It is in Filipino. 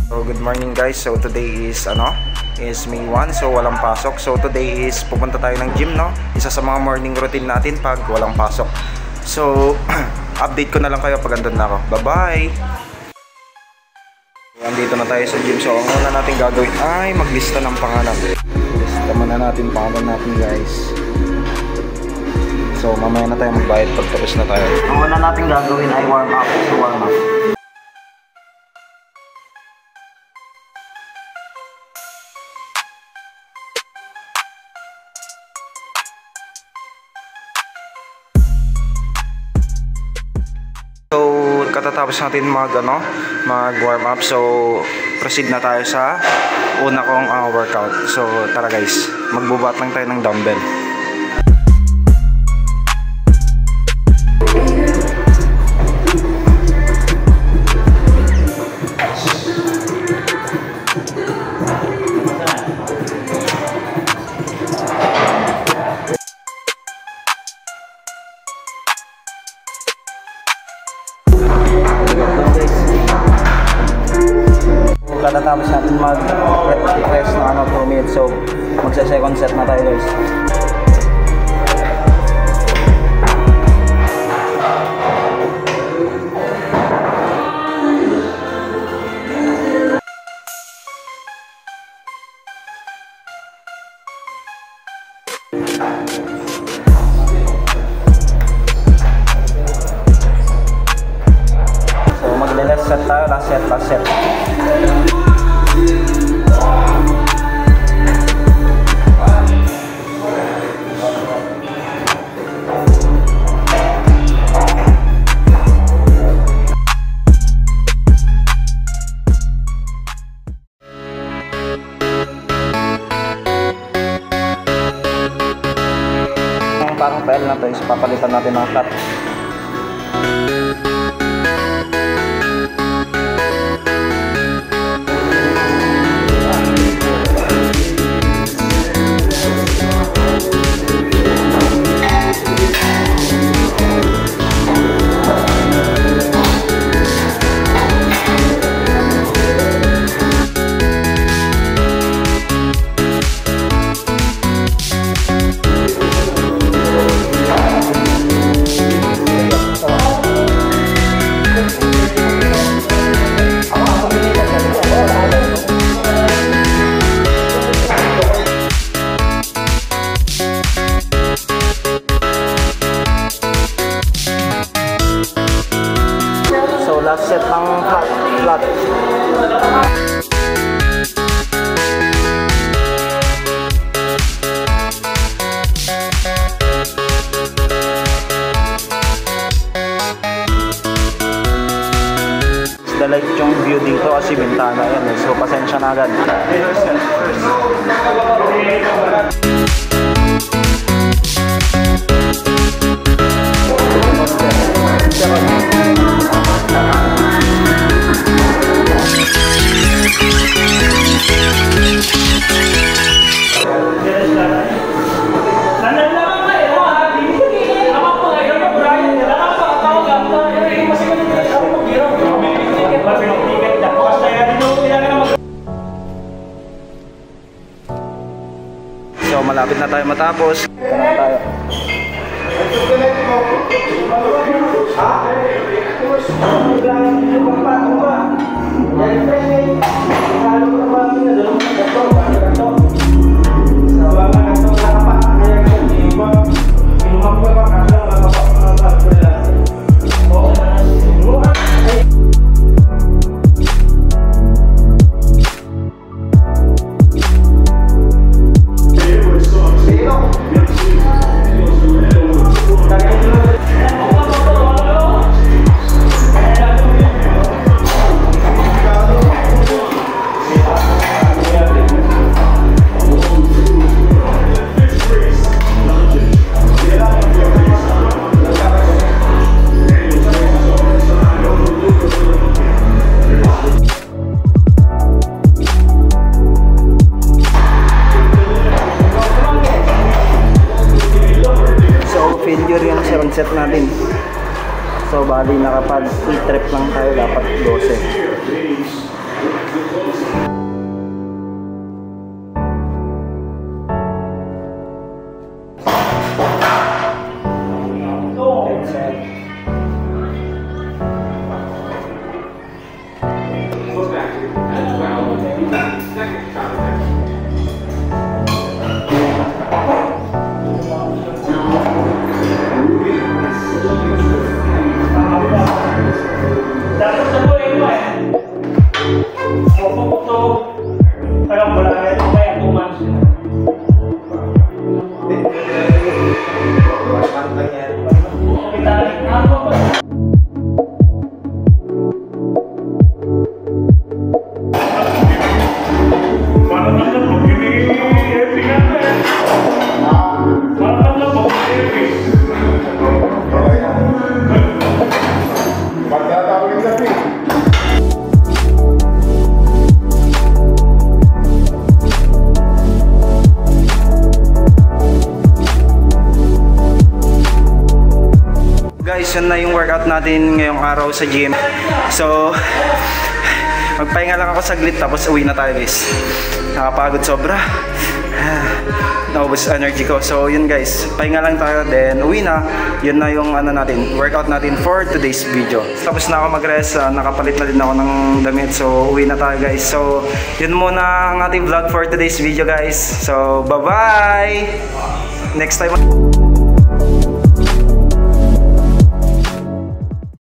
So good morning guys. So today is May 1, so walang pasok. So today is pupunta tayo ng gym, no? Isa sa mga morning routine natin pag walang pasok. So update ko na lang kayo pag andun na ako. Bye bye. Andito na tayo sa gym. So ang una natin gagawin ay maglista ng pangalan. Lista muna natin pangalan natin guys. So mamaya na tayo magbayad pag tapos na tayo. Ang una natin gagawin ay warm up. So warm up. So katatapos natin mag warm up, so proceed na tayo sa una kong workout. So tara guys, magbubuhat lang tayo ng dumbbell. Katatapos natin mag-rest na 2 minutes, so magsa-second set na tayo guys. So magle-last set tayo, last set. Parang PL na to is papalitan natin ng flat. Last set ng flat. Dalight yung view dito kasi bintana yan, so pasensya na agad. So malapit na tayo matapos. Ito na tayo. set natin. So bali nakapag 3 trip lang tayo, dapat 12. guys, yun na yung workout natin ngayong araw sa gym. So, magpahinga lang ako saglit tapos uwi na tayo guys. Nakapagod sobra. Naubos energy ko. So yun guys, pahinga lang tayo then uwi na. Yun na yung ano natin, workout natin for today's video. Tapos na ako mag-rest, nakapalit na din ako ng damit. So uwi na tayo guys. So yun muna ang ating vlog for today's video guys. So bye bye. Next time